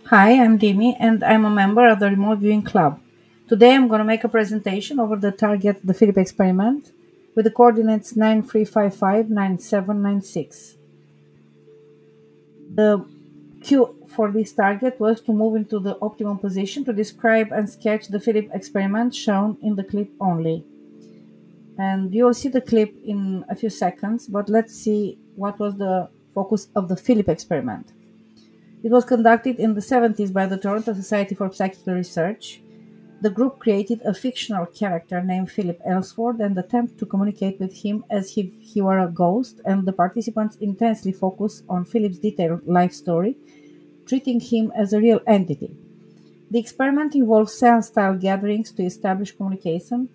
Hi, I'm Dimi and I'm a member of the Remote Viewing Club. Today I'm going to make a presentation over the target the Philip experiment with the coordinates 93559796. The cue for this target was to move into the optimum position to describe and sketch the Philip experiment shown in the clip only. And you'll see the clip in a few seconds, but let's see what was the focus of the Philip experiment. It was conducted in the 70s by the Toronto Society for Psychical Research. The group created a fictional character named Philip Ellsworth and attempted to communicate with him as if he were a ghost, and the participants intensely focused on Philip's detailed life story, treating him as a real entity. The experiment involved seance-style gatherings to establish communication,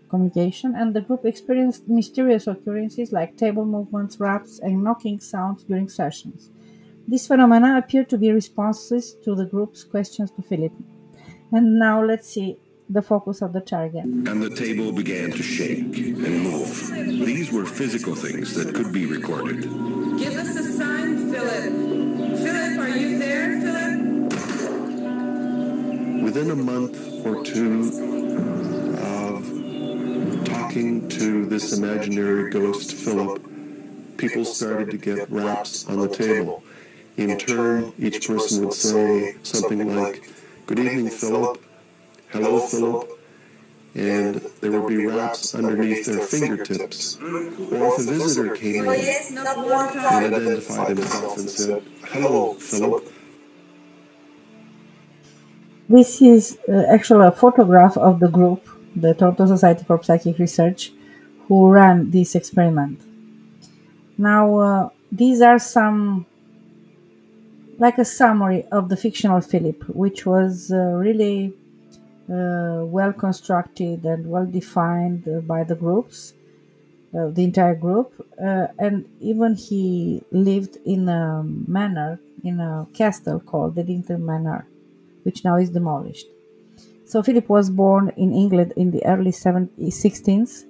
and the group experienced mysterious occurrences like table movements, raps, and knocking sounds during sessions. These phenomena appear to be responses to the group's questions to Philip. And now let's see the focus of the target. And the table began to shake and move. These were physical things that could be recorded. Give us a sign, Philip. Philip, are you there, Philip? Within a month or two of talking to this imaginary ghost, Philip, people started to get raps on the table. In turn, each person would say something like, "Good evening, Philip," "Hello, Philip," and there would be raps underneath their fingertips. Or if a visitor came in and identified himself and said, "Hello, Philip," This is actually a photograph of the group, the Toronto Society for Psychic Research, who ran this experiment. Now, these are some, like a summary of the fictional Philip, which was really well constructed and well defined by the groups, the entire group, and even he lived in a manor, in a castle called the Dinton Manor, which now is demolished. So Philip was born in England in the early 16th.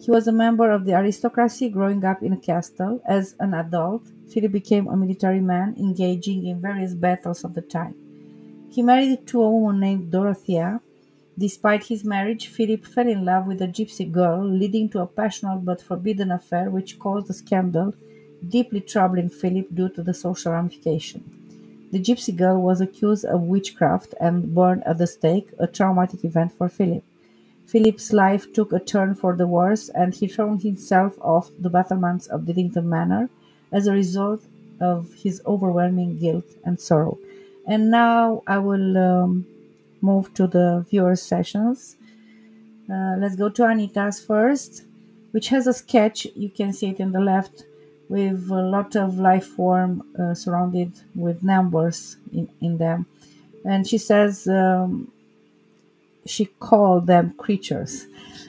He was a member of the aristocracy growing up in a castle. As an adult, Philip became a military man engaging in various battles of the time. He married to a woman named Dorothea. Despite his marriage, Philip fell in love with a gypsy girl, leading to a passionate but forbidden affair which caused a scandal, deeply troubling Philip due to the social ramification. The gypsy girl was accused of witchcraft and burned at the stake, a traumatic event for Philip. Philip's life took a turn for the worse, and he threw himself off the battlements of Dillington Manor as a result of his overwhelming guilt and sorrow. And now I will move to the viewer sessions. Let's go to Anita's first, which has a sketch. You can see it in the left with a lot of life form surrounded with numbers in them. And she says she called them creatures.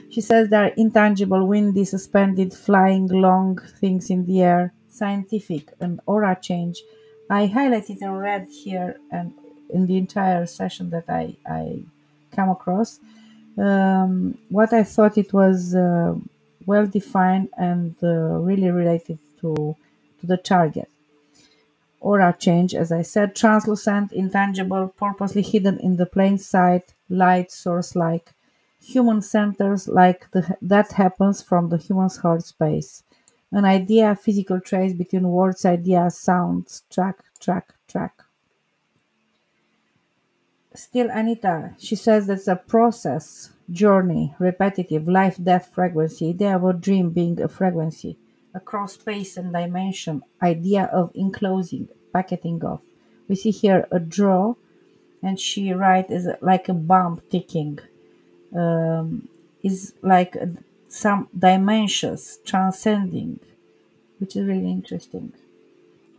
She says they're intangible, windy, suspended, flying, long things in the air, scientific, and aura change. I highlighted in red here and in the entire session that I come across. What I thought it was well defined and really related to the target. Aura change, as I said, translucent, intangible, purposely hidden in the plain sight, light source like human centers, like that happens from the human's heart space. An idea, physical trace between words, ideas, sounds, track. Still, Anita, she says that's a process, journey, repetitive, life death frequency, idea of a dream being a frequency, across space and dimension, idea of enclosing, packeting of. We see here a draw, and she writes is like a bomb ticking, is like some dimensions transcending, which is really interesting.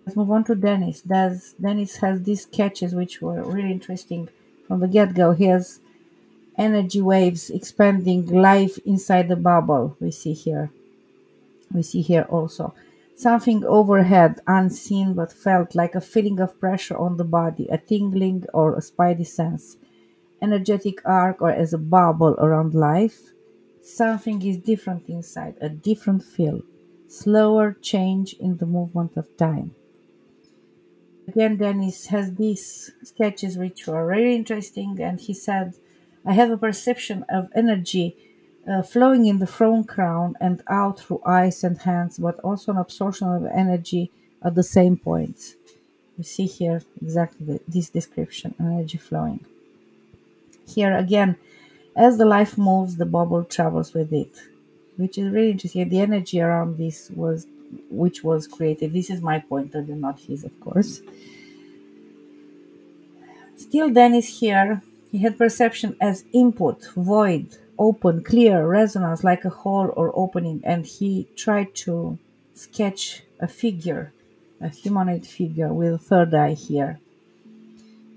Let's move on to Dennis. Dennis has these sketches which were really interesting from the get-go. He has energy waves expanding life inside the bubble. We see here. We see here also something overhead, unseen but felt, like a feeling of pressure on the body, a tingling or a spidey sense. Energetic arc or as a bubble around life. Something is different inside, a different feel. Slower change in the movement of time. Again, Dennis has these sketches which were very interesting, and he said, I have a perception of energy flowing in the front crown and out through eyes and hands, but also an absorption of energy at the same point. You see here exactly this description, energy flowing. Here again, as the life moves, the bubble travels with it, which is really interesting. The energy around this was, which was created. This is my point of view, not his, of course. Still, Dennis here, he had perception as input, void, open, clear, resonance, like a hole or opening, and he tried to sketch a figure, a humanoid figure with a third eye here.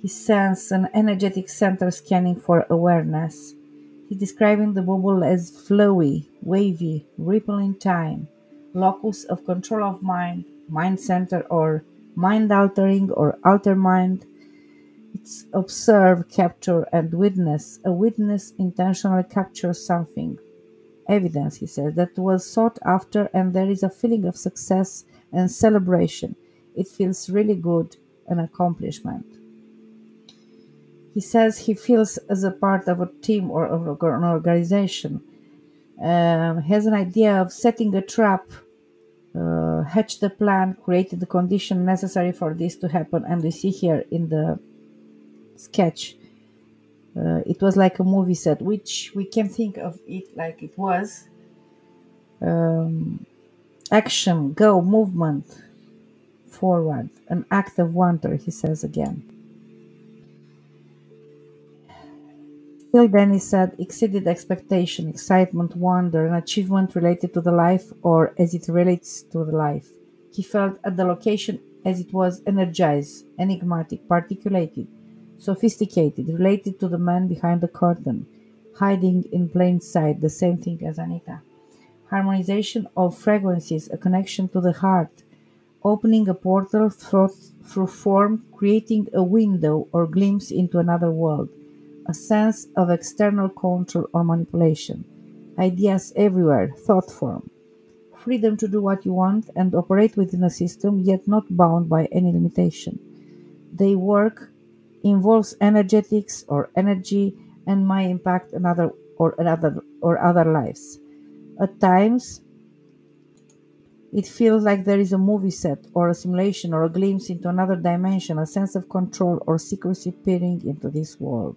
He sensed an energetic center scanning for awareness. He's describing the bubble as flowy, wavy, ripple in time, locus of control of mind, mind center, or mind altering or alter mind. It's observe, capture, and witness. A witness intentionally captures something. Evidence, he says, that was sought after, and there is a feeling of success and celebration. It feels really good, an accomplishment. He says he feels as a part of a team or of an organization. Has an idea of setting a trap, hatched the plan, created the condition necessary for this to happen. And we see here in the sketch, it was like a movie set, which we can think of it like it was. Action, go, movement, forward, an act of wonder, he says again. Still, Dennis said, exceeded expectation, excitement, wonder, an achievement related to the life or as it relates to the life. He felt at the location as it was energized, enigmatic, particulated, sophisticated, related to the man behind the curtain, hiding in plain sight, the same thing as Anita. Harmonization of fragrances, a connection to the heart, opening a portal through form, creating a window or glimpse into another world, a sense of external control or manipulation, ideas everywhere, thought form, freedom to do what you want and operate within a system yet not bound by any limitation. They work involves energetics or energy and might impact another or other lives. At times, it feels like there is a movie set or a simulation or a glimpse into another dimension, a sense of control or secrecy peering into this world.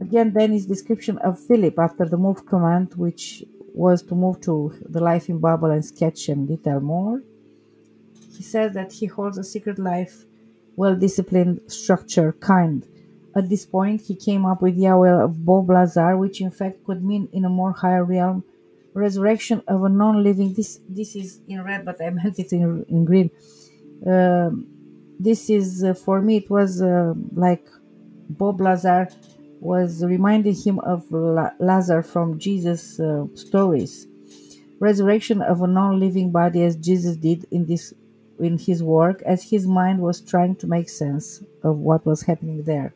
Again, Danny's description of Philip after the move command, which was to move to the life in bubble and sketch and detail more. He says that he holds a secret life, well-disciplined, structured, kind. At this point, he came up with the idea of Bob Lazar, which in fact could mean in a more higher realm, resurrection of a non-living. This is in red, but I meant it in green. This is for me. It was like Bob Lazar was reminding him of Lazarus from Jesus' stories. Resurrection of a non-living body as Jesus did in his work, as his mind was trying to make sense of what was happening there.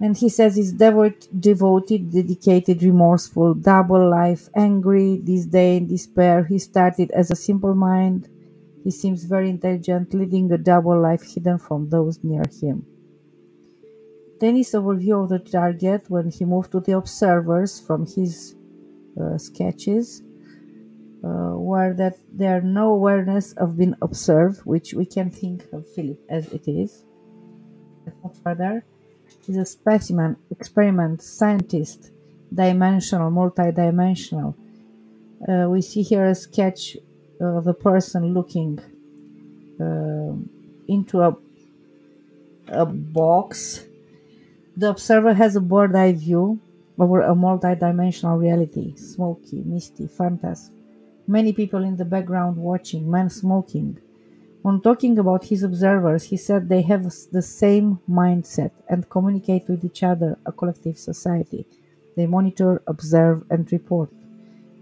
And he says he's devoted, dedicated, remorseful, double life, angry, disdain, despair. He started as a simple mind. He seems very intelligent, leading a double life hidden from those near him. Dennis' overview of the target when he moved to the observers from his sketches were that there no awareness of being observed, which we can think of Philip as it is. Further, he's a specimen, experiment, scientist, dimensional, multidimensional. We see here a sketch of a person looking into a box. The observer has a bird's-eye view over a multidimensional reality, smoky, misty, phantasm. Many people in the background watching, men smoking. When talking about his observers, he said they have the same mindset and communicate with each other, a collective society. They monitor, observe, and report.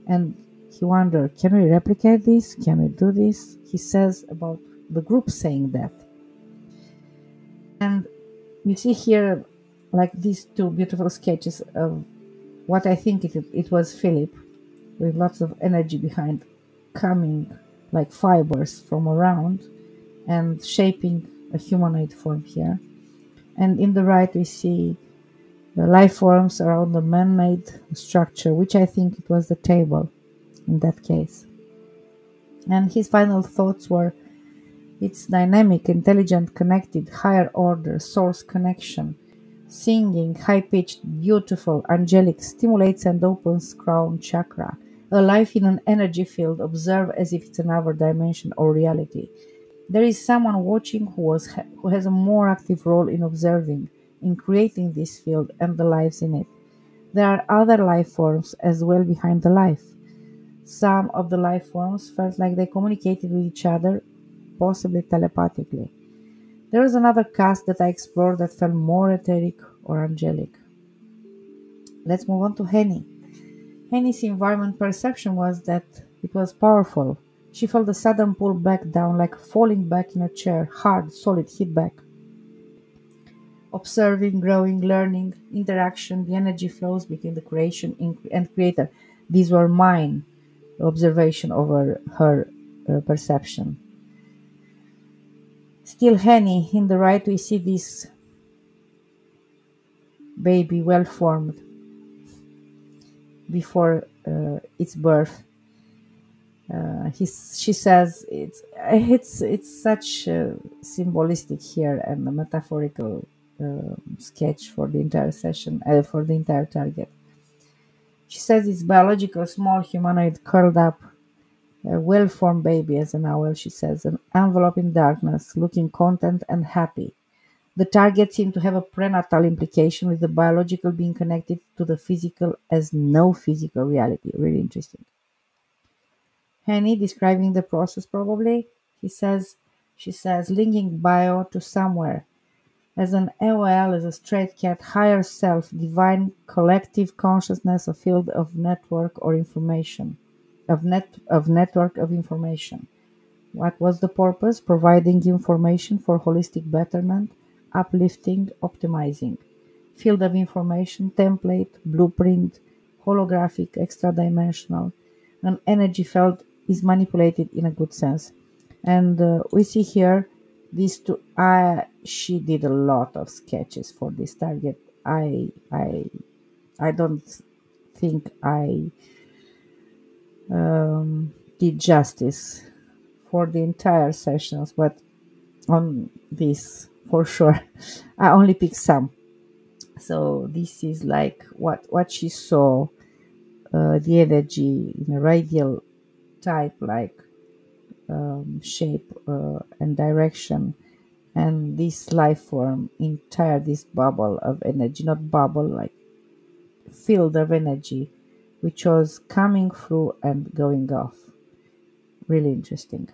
And he wondered, can we replicate this? Can we do this? He says about the group saying that. And you see here like these two beautiful sketches of what I think it was Philip, with lots of energy behind, coming like fibers from around. and shaping a humanoid form here. And in the right, we see the life forms around the man-made structure, which I think it was the table in that case. And his final thoughts were, it's dynamic, intelligent, connected, higher order, source connection, singing, high-pitched, beautiful, angelic, stimulates and opens crown chakra, alive in an energy field, observe as if it's another dimension or reality. There is someone watching who has a more active role in observing, in creating this field and the lives in it. There are other life forms as well behind the life. Some of the life forms felt like they communicated with each other, possibly telepathically. There was another cast that I explored that felt more etheric or angelic. Let's move on to Henny. Henny's environment perception was that it was powerful. She felt a sudden pull back down, like falling back in a chair, hard, solid, hit back. Observing, growing, learning, interaction, the energy flows between the creation and creator. These were mine observation over her perception. Still Henny, in the right we see this baby well formed before its birth. She says it's such symbolistic here and a metaphorical sketch for the entire session, for the entire target. She says it's biological, small humanoid curled up, a well-formed baby as an owl. She says an envelope in darkness, looking content and happy. The target seemed to have a prenatal implication, with the biological being connected to the physical as no physical reality. Really interesting. Henny describing the process probably. She says, linking bio to somewhere. As an AOL, as a straight cat, higher self, divine collective consciousness, a field of network or information, of network of information. What was the purpose? Providing information for holistic betterment, uplifting, optimizing. Field of information, template, blueprint, holographic, extra-dimensional. An energy field is manipulated in a good sense. And we see here these two. She did a lot of sketches for this target. I don't think I did justice for the entire sessions, but on this for sure, I only picked some. So this is like what she saw, the energy in a radial type, like shape and direction, and this life form entire this bubble of energy, not bubble, like field of energy, which was coming through and going off. Really interesting.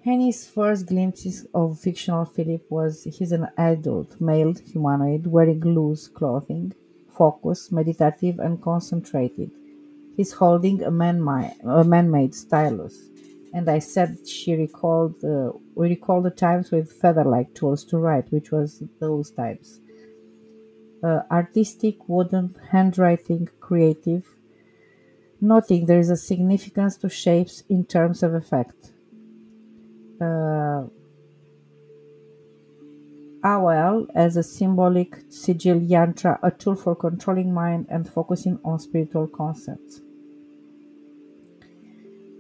Henny's first glimpses of fictional Philip was he's an adult male humanoid wearing loose clothing, focused, meditative, and concentrated. He's holding a man-made stylus, and I said we recalled the times with feather-like tools to write, which was those times. Artistic, wooden, handwriting, creative, noting there is a significance to shapes in terms of effect. Owl as a symbolic sigil yantra, a tool for controlling mind and focusing on spiritual concepts.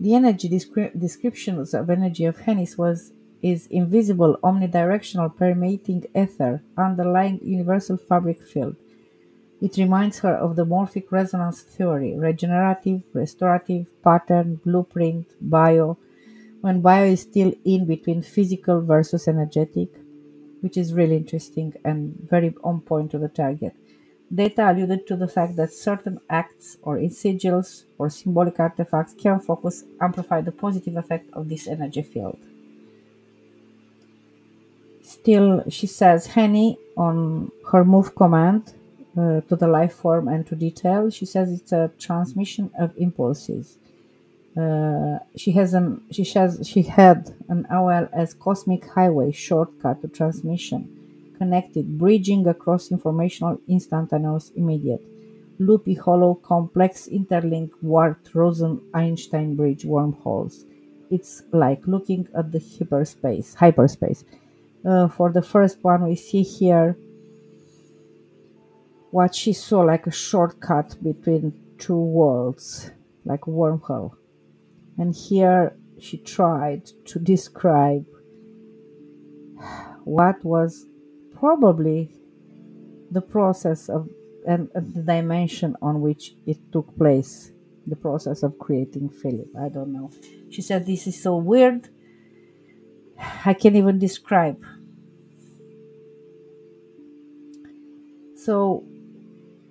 The energy descriptions of energy of Hennis is invisible, omnidirectional, permeating ether, underlying universal fabric field. It reminds her of the morphic resonance theory, regenerative, restorative, pattern, blueprint, bio, when bio is still in between physical versus energetic, which is really interesting and very on point to the target. Data alluded to the fact that certain acts or sigils or symbolic artifacts can amplify the positive effect of this energy field. Still, she says, Henny, on her move command to the life form and to detail, she says it's a transmission of impulses. She had an OL as cosmic highway shortcut to transmission, connected, bridging across informational, instantaneous, immediate, loopy, hollow, complex, interlinked, warped, Rosen-Einstein bridge wormholes. it's like looking at the hyperspace. For the first one, we see here what she saw like a shortcut between two worlds, like a wormhole. And here she tried to describe what was probably the process of and the dimension on which it took place, the process of creating Philip. I don't know. She said, "This is so weird, I can't even describe." So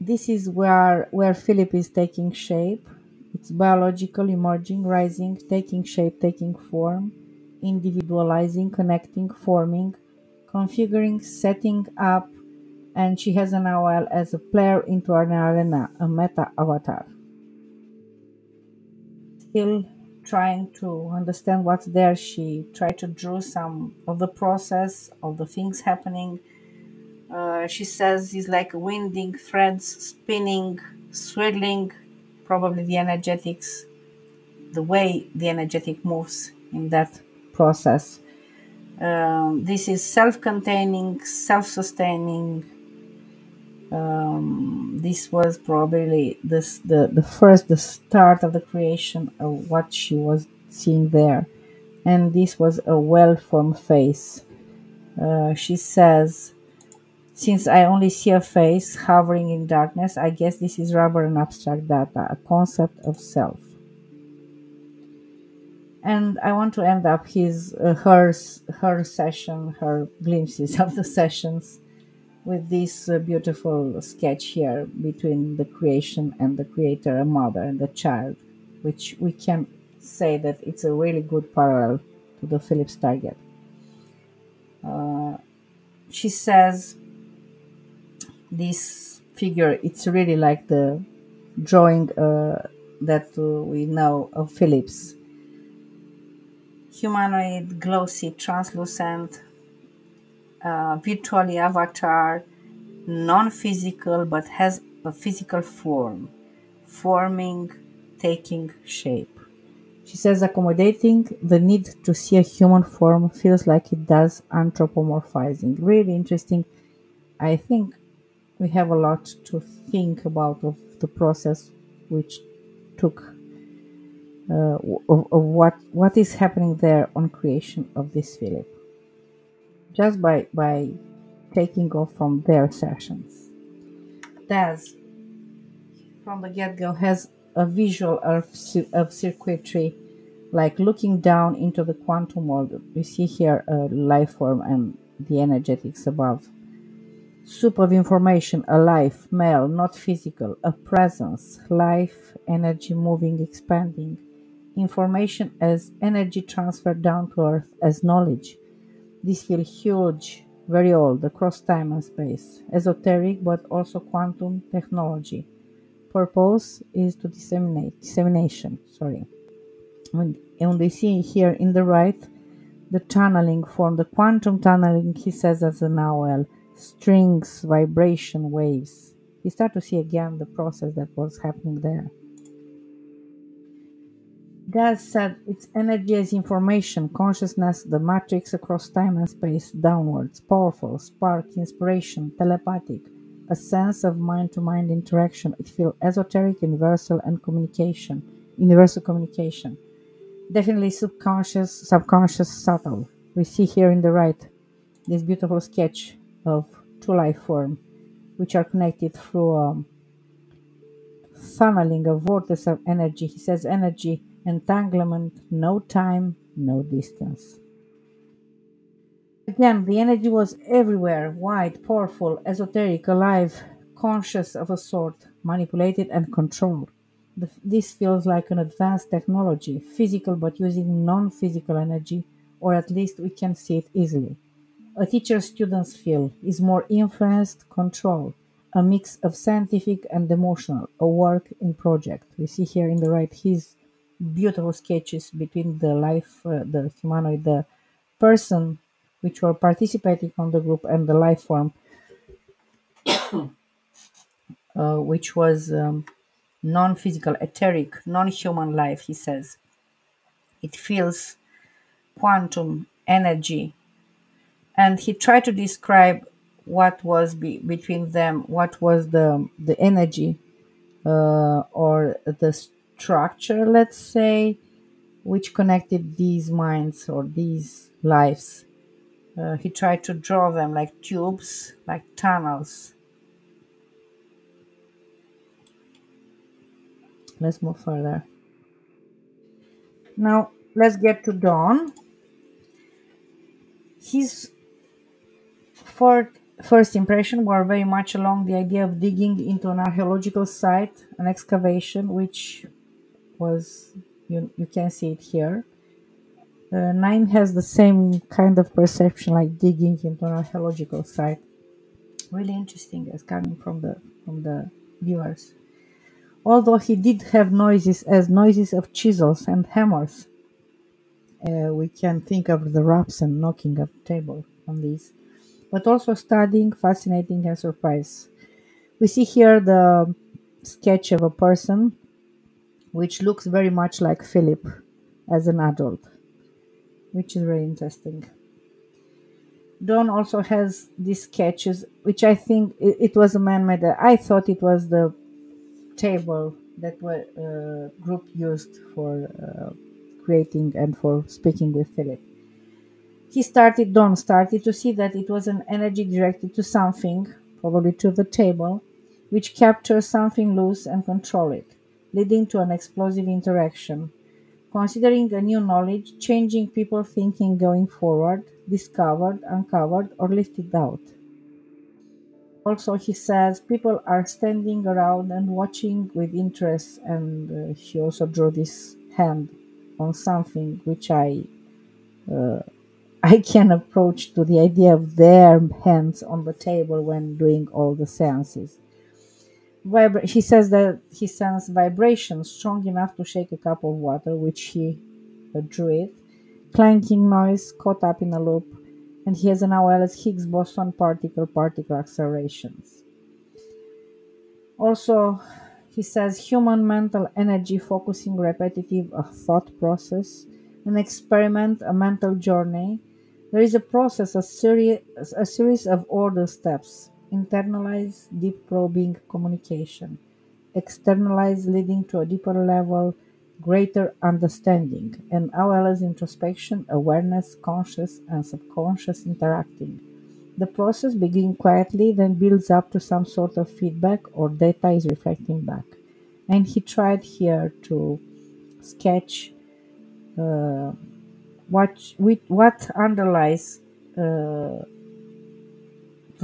this is where Philip is taking shape. It's biological, emerging, rising, taking shape, taking form, individualizing, connecting, forming, configuring, setting up, and she has an owl as a player into an arena, a meta avatar. Still trying to understand what's there, she tried to draw some of the process of the things happening. She says it's like winding threads spinning, swirling, probably the energetics, the way the energetic moves in that process. This is self-containing, self-sustaining. This was probably the start of the creation of what she was seeing there, and this was a well-formed face. She says, "Since I only see a face hovering in darkness, I guess this is rather an abstract data, a concept of self." And I want to end up her session, her glimpses of the sessions, with this beautiful sketch here between the creation and the creator, a mother and a child, which we can say that it's a really good parallel to the Phillips target. She says this figure, it's really like the drawing that we know of Phillips. Humanoid, glossy, translucent, virtually avatar, non-physical but has a physical form, forming, taking shape. She says accommodating the need to see a human form feels like it does anthropomorphizing. Really interesting. I think we have a lot to think about of the process which took of what is happening there on creation of this Philip, just by taking off from their sessions. Daz, from the get-go, has a visual of circuitry, like looking down into the quantum world. We see here a life form and the energetics above. Soup of information, a life, male, not physical, a presence, life, energy moving, expanding. Information as energy transferred down to earth as knowledge. This feels huge, very old, across time and space. Esoteric, but also quantum technology. Purpose is to dissemination. And we see here in the right, the channeling form, the quantum channeling, he says as an owl, strings, vibration, waves. You start to see again the process that was happening there. That said, it's energy as information, consciousness, the matrix across time and space, downwards, powerful, spark, inspiration, telepathic, a sense of mind-to-mind interaction. It feels esoteric, universal, and universal communication. Definitely subconscious, subtle. We see here in the right this beautiful sketch of two life forms, which are connected through funneling a vortex of energy. He says energy, entanglement, no time, no distance. Again, the energy was everywhere, wide, powerful, esoteric, alive, conscious of a sort, manipulated and controlled. This feels like an advanced technology, physical but using non-physical energy, or at least we can see it easily. A teacher-student's feel is more influenced, controlled, a mix of scientific and emotional, a work in project. We see here in the right his beautiful sketches between the humanoid, the person which were participating on the group, and the life form, which was non-physical, etheric, non-human life, he says. It feels quantum energy. And he tried to describe what was between them, what was the energy or the structure, let's say, which connected these minds or these lives. He tried to draw them like tubes, like tunnels. Let's move further. Now, let's get to Dawn. His first impression were very much along the idea of digging into an archaeological site, an excavation, which was, you can see it here. Nine has the same kind of perception, like digging into an archaeological site. Really interesting as coming from the viewers. Although he did have noises of chisels and hammers. We can think of the raps and knocking of the table on these, but also studying, fascinating, and surprise. We see here the sketch of a person which looks very much like Philip as an adult, which is very interesting. Dawn also has these sketches, which I think it was a man-made. I thought it was the table that the group used for creating and for speaking with Philip. Dawn started to see that it was an energy directed to something, probably to the table, which captures something loose and control it, leading to an explosive interaction. Considering a new knowledge, changing people thinking going forward, discovered, uncovered, or lifted out. Also, he says people are standing around and watching with interest, and he also drew this hand on something which I can approach to the idea of their hands on the table when doing all the seances. He says that he sensed vibrations strong enough to shake a cup of water, which he drew it, clanking noise caught up in a loop, and he has an OLS Higgs boson particle accelerations. Also, he says human mental energy focusing repetitive a thought process, an experiment, a mental journey. There is a process, a series of order steps, internalize, deep probing communication, externalize leading to a deeper level, greater understanding, and OLS introspection, awareness, conscious and subconscious interacting. The process begins quietly, then builds up to some sort of feedback or data is reflecting back. And he tried here to sketch what underlies to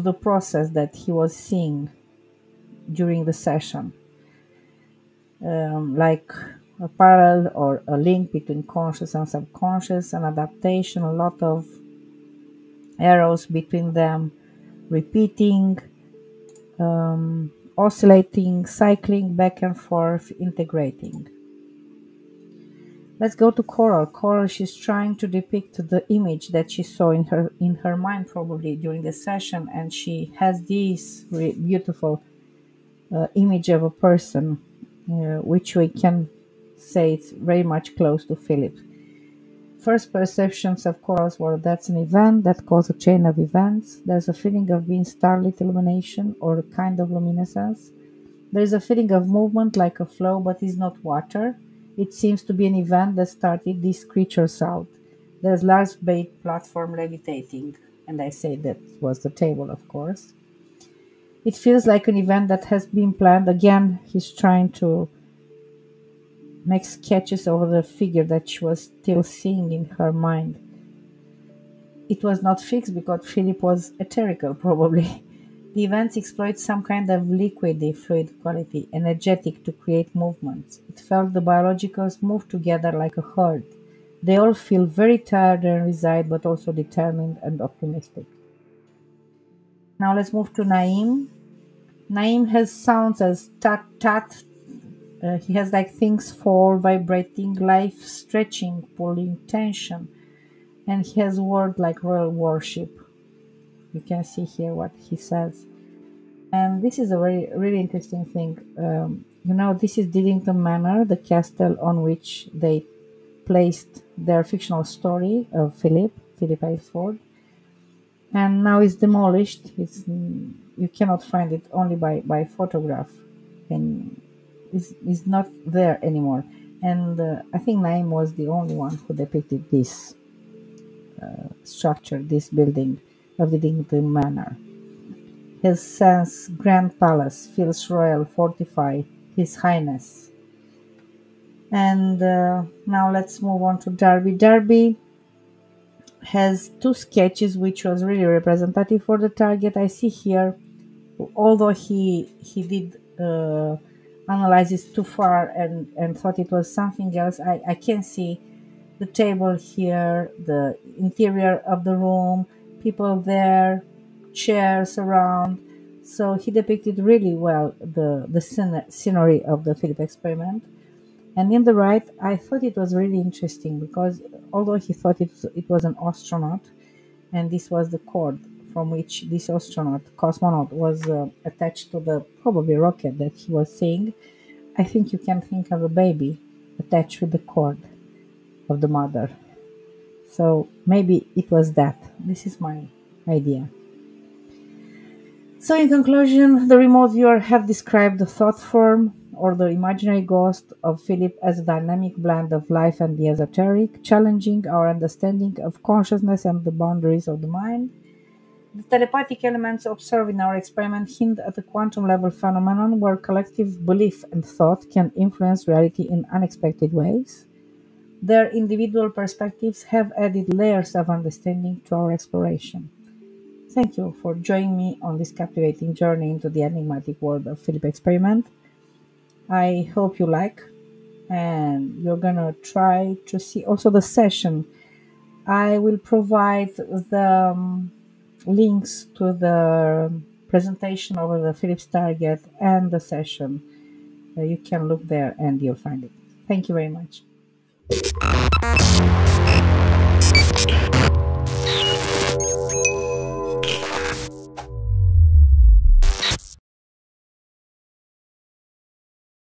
the process that he was seeing during the session, like a parallel or a link between conscious and subconscious, an adaptation, a lot of arrows between them, repeating, oscillating, cycling back and forth, integrating. Let's go to Coral. Coral, she's trying to depict the image that she saw in her mind probably during the session, and she has this really beautiful image of a person, which we can say it's very much close to Philip. First perceptions of corals were that's an event that caused a chain of events. There's a feeling of being starlit illumination or a kind of luminescence. There is a feeling of movement like a flow, but is not water. It seems to be an event that started these creatures out. There's large bait platform levitating, and I say that was the table, of course. It feels like an event that has been planned. Again, he's trying to make sketches over the figure that she was still seeing in her mind. It was not fixed because Philip was etherical, probably. The events exploit some kind of liquidy fluid quality, energetic to create movements. It felt the biologicals move together like a herd. They all feel very tired and resigned, but also determined and optimistic. Now let's move to Naim. Naim has sounds as tat tat. He has like things fall, vibrating, life stretching, pulling tension. And he has word like royal worship. You can see here what he says. And this is a very really interesting thing. This is Dillington Manor, the castle on which they placed their fictional story of Philip Iceforth, and now it's demolished. You cannot find it only by photograph, and it's not there anymore. And I think Naim was the only one who depicted this structure, this building of the Dignity Manor. His son's grand palace feels royal, fortified, His Highness. And now let's move on to Darby. Darby has two sketches which was really representative for the target. I see here, although he did analyze this too far and thought it was something else, I can see the table here, the interior of the room, people there, chairs around. So he depicted really well the scenery of the Philip experiment. And in the right, I thought it was really interesting because although he thought it was an astronaut, and this was the cord from which this cosmonaut, was attached to the probably rocket that he was seeing, I think you can think of a baby attached with the cord of the mother. So maybe it was that. This is my idea. So in conclusion, the remote viewer have described the thought form or the imaginary ghost of Philip as a dynamic blend of life and the esoteric, challenging our understanding of consciousness and the boundaries of the mind. The telepathic elements observed in our experiment hint at a quantum level phenomenon where collective belief and thought can influence reality in unexpected ways. Their individual perspectives have added layers of understanding to our exploration. Thank you for joining me on this captivating journey into the enigmatic world of Philip experiment. I hope you like, and you're gonna try to see also the session. I will provide the links to the presentation over the Philip's target and the session. You can look there and you'll find it. Thank you very much.